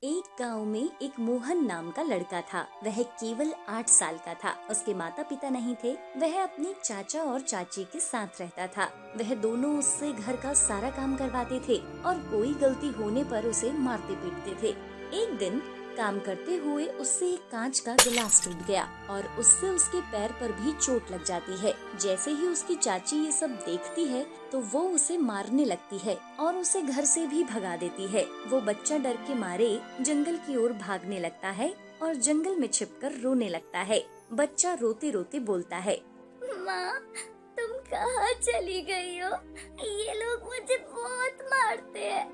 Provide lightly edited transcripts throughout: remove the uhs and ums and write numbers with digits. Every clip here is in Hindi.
एक गांव में एक मोहन नाम का लड़का था। वह केवल 8 साल का था। उसके माता पिता नहीं थे। वह अपने चाचा और चाची के साथ रहता था। वह दोनों उससे घर का सारा काम करवाते थे और कोई गलती होने पर उसे मारते पीटते थे। एक दिन काम करते हुए उससे एक कांच का गिलास टूट गया और उससे उसके पैर पर भी चोट लग जाती है। जैसे ही उसकी चाची ये सब देखती है तो वो उसे मारने लगती है और उसे घर से भी भगा देती है। वो बच्चा डर के मारे जंगल की ओर भागने लगता है और जंगल में छिपकर रोने लगता है। बच्चा रोते रोते बोलता है, माँ, तुम कहाँ चली गई हो? ये लोग मुझे बहुत मारते हैं।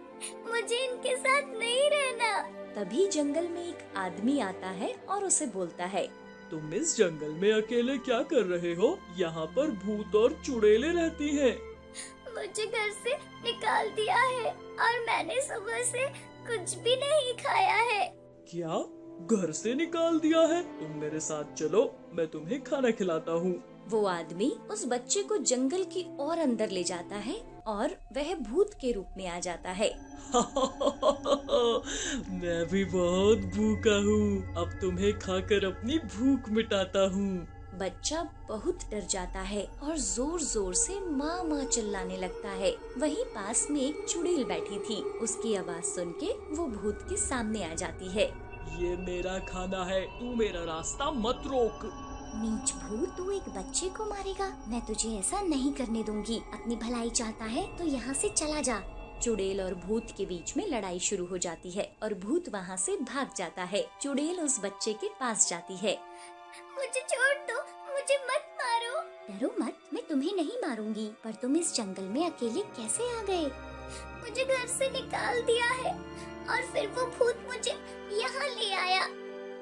मुझे इनके साथ नहीं रहना। तभी जंगल में एक आदमी आता है और उसे बोलता है, तुम इस जंगल में अकेले क्या कर रहे हो? यहाँ पर भूत और चुड़ैलें रहती हैं। मुझे घर से निकाल दिया है और मैंने सुबह से कुछ भी नहीं खाया है। क्या? घर से निकाल दिया है? तुम मेरे साथ चलो, मैं तुम्हें खाना खिलाता हूँ। वो आदमी उस बच्चे को जंगल की और अंदर ले जाता है और वह भूत के रूप में आ जाता है। मैं भी बहुत भूखा हूँ। अब तुम्हें खाकर अपनी भूख मिटाता हूँ। बच्चा बहुत डर जाता है और जोर जोर से माँ माँ चिल्लाने लगता है। वहीं पास में एक चुड़ैल बैठी थी। उसकी आवाज सुन के वो भूत के सामने आ जाती है। ये मेरा खाना है, तू मेरा रास्ता मत रोक। नीच भूत, तू एक बच्चे को मारेगा? मैं तुझे ऐसा नहीं करने दूंगी। अपनी भलाई चाहता है तो यहाँ से चला जा। चुड़ैल और भूत के बीच में लड़ाई शुरू हो जाती है और भूत वहाँ से भाग जाता है। चुड़ैल उस बच्चे के पास जाती है। मुझे छोड़ दो, मुझे मत मारो। डरो मत, मैं तुम्हें नहीं मारूंगी। पर तुम इस जंगल में अकेले कैसे आ गए? मुझे घर से निकाल दिया है और फिर वो भूत मुझे यहाँ ले आया।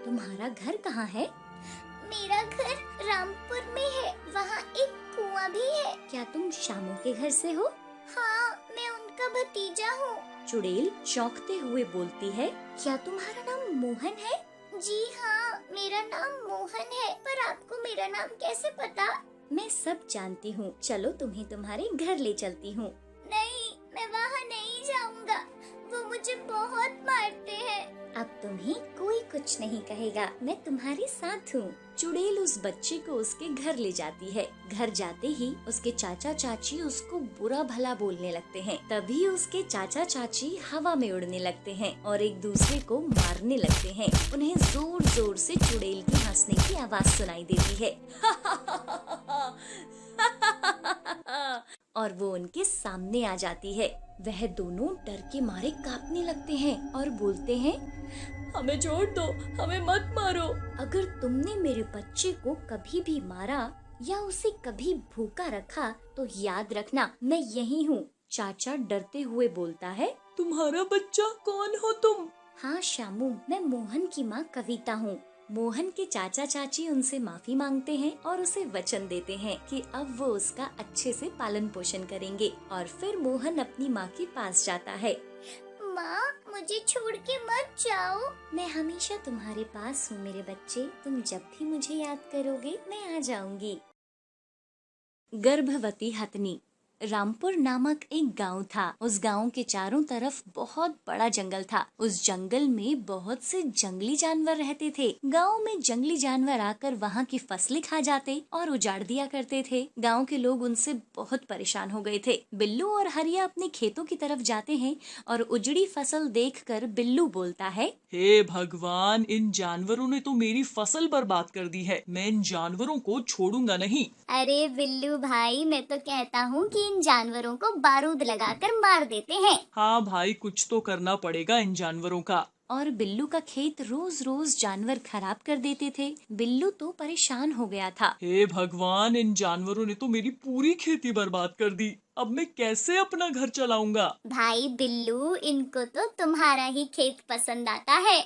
तुम्हारा घर कहाँ है? मेरा घर रामपुर में है। वहाँ एक कुआं भी है। क्या तुम शामू के घर से हो? हाँ, मैं उनका भतीजा हूँ। चुड़ैल चौंकते हुए बोलती है, क्या तुम्हारा नाम मोहन है? जी हाँ, मेरा नाम मोहन है। पर आपको मेरा नाम कैसे पता? मैं सब जानती हूँ। चलो तुम्हें तुम्हारे घर ले चलती हूँ। नहीं, मैं वहाँ नहीं जाऊँगा। वो मुझे बहुत मारते हैं। अब तुम्हें कोई कुछ नहीं कहेगा, मैं तुम्हारे साथ हूँ। चुड़ैल उस बच्चे को उसके घर ले जाती है। घर जाते ही उसके चाचा चाची उसको बुरा भला बोलने लगते हैं। तभी उसके चाचा चाची हवा में उड़ने लगते हैं और एक दूसरे को मारने लगते हैं। उन्हें जोर जोर से चुड़ैल की हंसने की आवाज सुनाई देती है। और वो उनके सामने आ जाती है। वह दोनों डर के मारे कांपने लगते हैं और बोलते हैं, हमें छोड़ दो, हमें मत मारो। अगर तुमने मेरे बच्चे को कभी भी मारा या उसे कभी भूखा रखा तो याद रखना मैं यही हूँ। चाचा डरते हुए बोलता है, तुम्हारा बच्चा? कौन हो तुम? हाँ शामू, मैं मोहन की माँ कविता हूँ। मोहन के चाचा चाची उनसे माफी मांगते हैं और उसे वचन देते हैं कि अब वो उसका अच्छे से पालन पोषण करेंगे। और फिर मोहन अपनी माँ के पास जाता है। माँ, मुझे छोड़ के मत जाओ। मैं हमेशा तुम्हारे पास हूँ मेरे बच्चे। तुम जब भी मुझे याद करोगे मैं आ जाऊंगी। गर्भवती हथनी। रामपुर नामक एक गांव था। उस गांव के चारों तरफ बहुत बड़ा जंगल था। उस जंगल में बहुत से जंगली जानवर रहते थे। गांव में जंगली जानवर आकर वहां की फसलें खा जाते और उजाड़ दिया करते थे। गांव के लोग उनसे बहुत परेशान हो गए थे। बिल्लू और हरिया अपने खेतों की तरफ जाते हैं और उजड़ी फसल देखकर बिल्लू बोलता है, हे भगवान, इन जानवरों ने तो मेरी फसल बर्बाद कर दी है। मैं इन जानवरों को छोड़ूंगा नहीं। अरे बिल्लू भाई, मैं तो कहता हूँ कि इन जानवरों को बारूद लगाकर मार देते हैं। हाँ भाई, कुछ तो करना पड़ेगा इन जानवरों का। और बिल्लू का खेत रोज रोज जानवर खराब कर देते थे। बिल्लू तो परेशान हो गया था। हे भगवान, इन जानवरों ने तो मेरी पूरी खेती बर्बाद कर दी। अब मैं कैसे अपना घर चलाऊंगा? भाई बिल्लू, इनको तो तुम्हारा ही खेत पसंद आता है।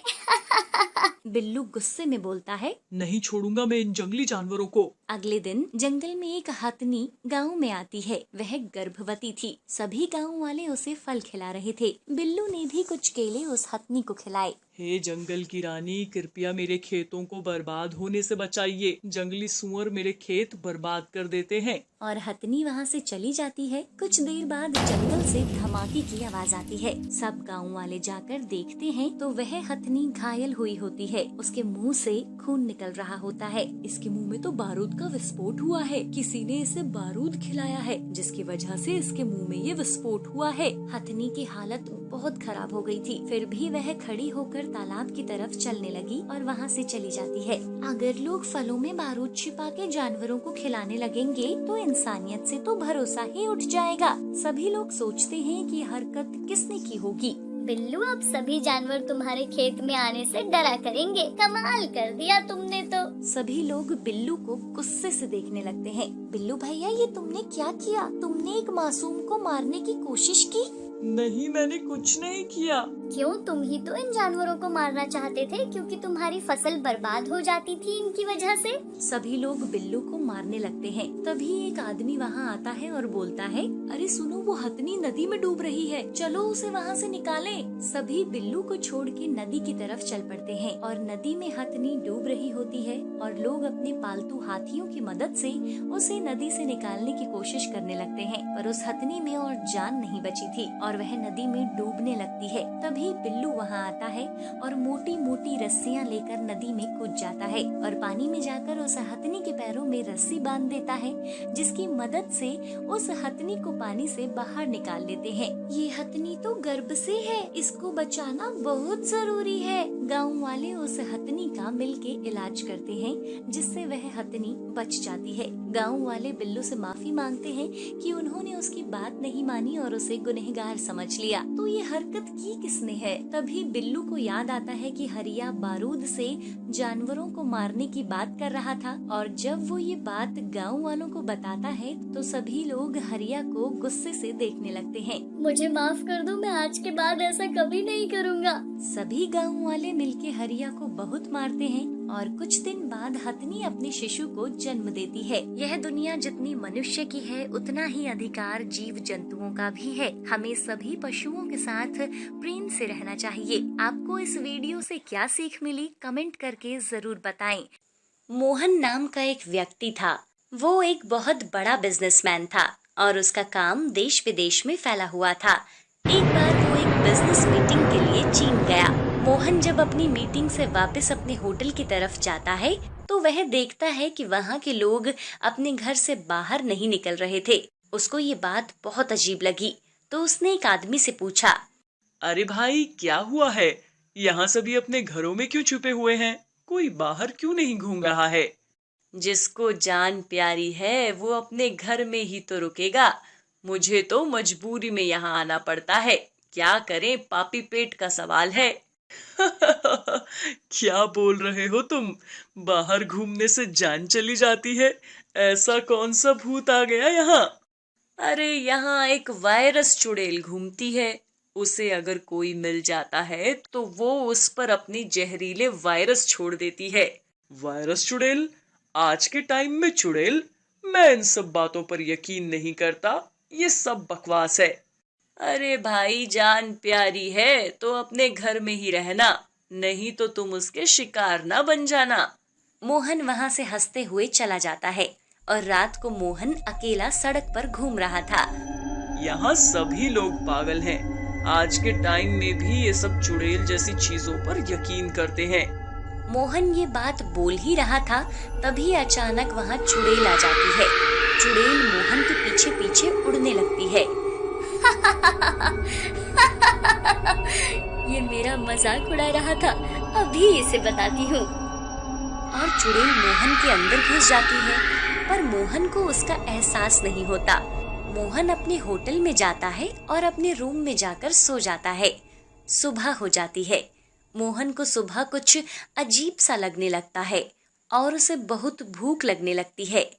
बिल्लू गुस्से में बोलता है, नहीं छोड़ूंगा मैं इन जंगली जानवरों को। अगले दिन जंगल में एक हथनी गांव में आती है। वह गर्भवती थी। सभी गांव वाले उसे फल खिला रहे थे। बिल्लू ने भी कुछ केले उस हथनी को खिलाए। हे जंगल की रानी, कृपया मेरे खेतों को बर्बाद होने से बचाइए। जंगली सूअर मेरे खेत बर्बाद कर देते हैं। और हथनी वहाँ से चली जाती है। कुछ देर बाद जंगल से धमाके की आवाज आती है। सब गांव वाले जाकर देखते हैं तो वह हथनी घायल हुई होती है। उसके मुंह से खून निकल रहा होता है। इसके मुंह में तो बारूद का विस्फोट हुआ है। किसी ने इसे बारूद खिलाया है, जिसकी वजह से इसके मुंह में ये विस्फोट हुआ है। हथनी की हालत बहुत खराब हो गई थी, फिर भी वह खड़ी होकर तालाब की तरफ चलने लगी और वहाँ से चली जाती है। अगर लोग फलों में बारूद छिपा के जानवरों को खिलाने लगेंगे तो इंसानियत से तो भरोसा ही उठ जाएगा। सभी लोग सोचते हैं कि ये हरकत किसने की होगी। बिल्लू, अब सभी जानवर तुम्हारे खेत में आने से डरा करेंगे। कमाल कर दिया तुमने तो। सभी लोग बिल्लू को गुस्से से देखने लगते हैं। बिल्लू भैया, ये तुमने क्या किया? तुमने एक मासूम को मारने की कोशिश की। नहीं, मैंने कुछ नहीं किया। क्यों? तुम ही तो इन जानवरों को मारना चाहते थे, क्योंकि तुम्हारी फसल बर्बाद हो जाती थी इनकी वजह से। सभी लोग बिल्लू को मारने लगते हैं। तभी एक आदमी वहाँ आता है और बोलता है, अरे सुनो, वो हथनी नदी में डूब रही है, चलो उसे वहाँ से निकालें। सभी बिल्लू को छोड़ के नदी की तरफ चल पड़ते हैं और नदी में हथनी डूब रही होती है और लोग अपने पालतू हाथियों की मदद से उसे नदी से निकालने की कोशिश करने लगते हैं। पर उस हथनी में और जान नहीं बची थी और वह नदी में डूबने लगती है। तभी बिल्लू वहाँ आता है और मोटी मोटी रस्सियाँ लेकर नदी में कूद जाता है और पानी में जाकर उस हथनी के पैरों में रस्सी बांध देता है, जिसकी मदद से उस हथनी को पानी से बाहर निकाल लेते हैं। ये हथनी तो गर्भ से है, इसको बचाना बहुत जरूरी है। गाँव वाले उस हथनी का मिलके इलाज करते हैं, जिससे वह हथनी बच जाती है। गाँव वाले बिल्लू से माफी मांगते हैं कि उन्होंने उसकी बात नहीं मानी और उसे गुनहगार समझ लिया। तो ये हरकत की किसने है? तभी बिल्लू को याद आता है कि हरिया बारूद से जानवरों को मारने की बात कर रहा था और जब वो ये बात गांव वालों को बताता है तो सभी लोग हरिया को गुस्से से देखने लगते हैं। मुझे माफ कर दो, मैं आज के बाद ऐसा कभी नहीं करूँगा। सभी गांव वाले मिलके हरिया को बहुत मारते हैं और कुछ दिन बाद हथनी अपने शिशु को जन्म देती है। यह दुनिया जितनी मनुष्य की है, उतना ही अधिकार जीव जंतुओं का भी है। हमें सभी पशुओं के साथ प्रेम से रहना चाहिए। आपको इस वीडियो से क्या सीख मिली, कमेंट करके जरूर बताएं। मोहन नाम का एक व्यक्ति था। वो एक बहुत बड़ा बिजनेसमैन था और उसका काम देश विदेश में फैला हुआ था। एक बार वो एक बिजनेस मीटिंग के लिए चीन गया। मोहन जब अपनी मीटिंग से वापस अपने होटल की तरफ जाता है तो वह देखता है कि वहाँ के लोग अपने घर से बाहर नहीं निकल रहे थे। उसको ये बात बहुत अजीब लगी तो उसने एक आदमी से पूछा, अरे भाई, क्या हुआ है? यहाँ सभी अपने घरों में क्यों छुपे हुए हैं? कोई बाहर क्यों नहीं घूम रहा है? जिसको जान प्यारी है वो अपने घर में ही तो रुकेगा। मुझे तो मजबूरी में यहाँ आना पड़ता है। क्या करें, पापी पेट का सवाल है। क्या बोल रहे हो तुम? बाहर घूमने से जान चली जाती है? ऐसा कौन सा भूत आ गया यहाँ? अरे यहाँ एक वायरस चुड़ैल घूमती है। उसे अगर कोई मिल जाता है तो वो उस पर अपनी जहरीले वायरस छोड़ देती है। वायरस चुड़ैल? आज के टाइम में चुड़ैल? मैं इन सब बातों पर यकीन नहीं करता। ये सब बकवास है। अरे भाई, जान प्यारी है तो अपने घर में ही रहना, नहीं तो तुम उसके शिकार ना बन जाना। मोहन वहाँ से हंसते हुए चला जाता है और रात को मोहन अकेला सड़क पर घूम रहा था। यहाँ सभी लोग पागल हैं। आज के टाइम में भी ये सब चुड़ैल जैसी चीजों पर यकीन करते हैं। मोहन ये बात बोल ही रहा था, तभी अचानक वहाँ चुड़ैल आ जाती है। चुड़ैल मोहन के पीछे पीछे उड़ने लगती है। ये मेरा मजाक उड़ा रहा था, अभी इसे बताती हूँ। और चुड़ैल मोहन के अंदर घुस जाती है, पर मोहन को उसका एहसास नहीं होता। मोहन अपने होटल में जाता है और अपने रूम में जाकर सो जाता है। सुबह हो जाती है। मोहन को सुबह कुछ अजीब सा लगने लगता है और उसे बहुत भूख लगने लगती है।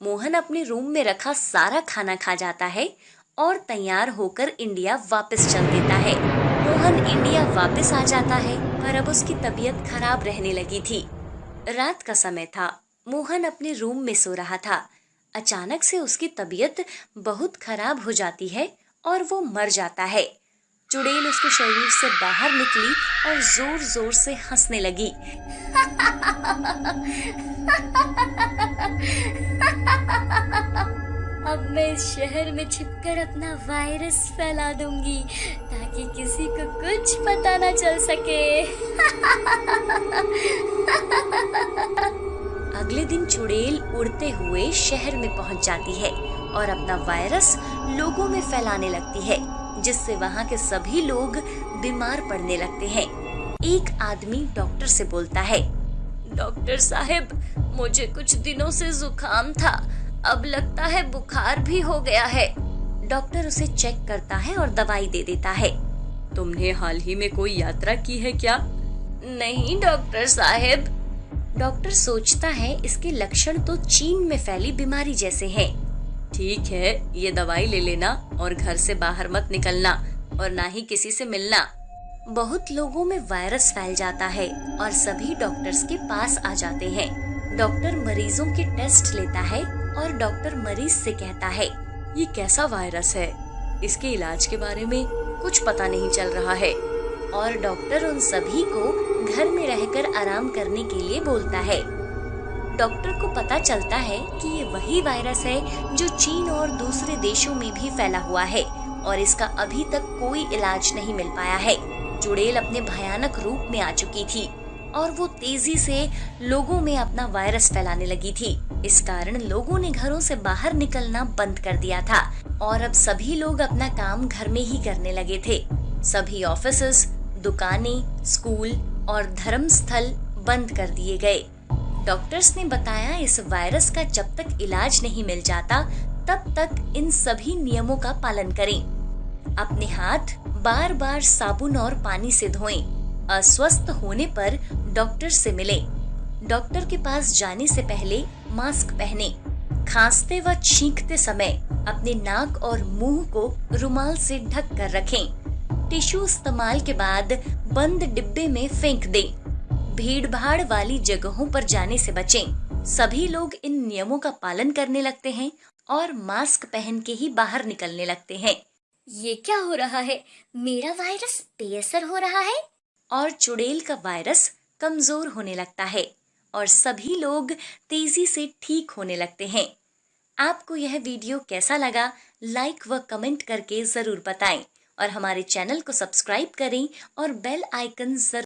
मोहन अपने रूम में रखा सारा खाना खा जाता है और तैयार होकर इंडिया वापस चल देता है। मोहन इंडिया वापस आ जाता है, पर अब उसकी तबीयत खराब रहने लगी थी। रात का समय था। मोहन अपने रूम में सो रहा था। अचानक से उसकी तबीयत बहुत खराब हो जाती है और वो मर जाता है। चुड़ैल उसके शरीर से बाहर निकली और जोर जोर से हंसने लगी। अब मैं इस शहर में छिपकर अपना वायरस फैला दूंगी ताकि किसी को कुछ पता न चल सके। अगले दिन चुड़ैल उड़ते हुए शहर में पहुंच जाती है और अपना वायरस लोगों में फैलाने लगती है, जिससे वहां के सभी लोग बीमार पड़ने लगते हैं। एक आदमी डॉक्टर से बोलता है, डॉक्टर साहब, मुझे कुछ दिनों से जुकाम था, अब लगता है बुखार भी हो गया है। डॉक्टर उसे चेक करता है और दवाई दे देता है। तुमने हाल ही में कोई यात्रा की है क्या? नहीं डॉक्टर साहब। डॉक्टर सोचता है इसके लक्षण तो चीन में फैली बीमारी जैसे हैं। ठीक है, ये दवाई ले लेना और घर से बाहर मत निकलना और ना ही किसी से मिलना। बहुत लोगों में वायरस फैल जाता है और सभी डॉक्टर्स के पास आ जाते हैं। डॉक्टर मरीजों के टेस्ट लेता है और डॉक्टर मरीज से कहता है, ये कैसा वायरस है? इसके इलाज के बारे में कुछ पता नहीं चल रहा है। और डॉक्टर उन सभी को घर में रहकर आराम करने के लिए बोलता है। डॉक्टर को पता चलता है कि ये वही वायरस है जो चीन और दूसरे देशों में भी फैला हुआ है और इसका अभी तक कोई इलाज नहीं मिल पाया है। चुड़ैल अपने भयानक रूप में आ चुकी थी और वो तेजी से लोगों में अपना वायरस फैलाने लगी थी। इस कारण लोगों ने घरों से बाहर निकलना बंद कर दिया था और अब सभी लोग अपना काम घर में ही करने लगे थे। सभी ऑफिसेज, दुकानें, स्कूल और धर्मस्थल बंद कर दिए गए। डॉक्टर्स ने बताया इस वायरस का जब तक इलाज नहीं मिल जाता तब तक इन सभी नियमों का पालन करें। अपने हाथ बार बार साबुन और पानी से धोएं। अस्वस्थ होने पर डॉक्टर से मिलें। डॉक्टर के पास जाने से पहले मास्क पहने। खांसते व छींकते समय अपने नाक और मुंह को रुमाल से ढक कर रखें। टिश्यू इस्तेमाल के बाद बंद डिब्बे में फेंक दें। भीड़ भाड़ वाली जगहों पर जाने से बचें। सभी लोग इन नियमों का पालन करने लगते हैं और मास्क पहन के ही बाहर निकलने लगते हैं। ये क्या हो रहा है? मेरा वायरस बेअसर हो रहा है और चुड़ैल का वायरस कमजोर होने लगता है और सभी लोग तेजी से ठीक होने लगते हैं। आपको यह वीडियो कैसा लगा? लाइक व कमेंट करके जरूर बताएं और हमारे चैनल को सब्सक्राइब करें और बेल आइकन जरूर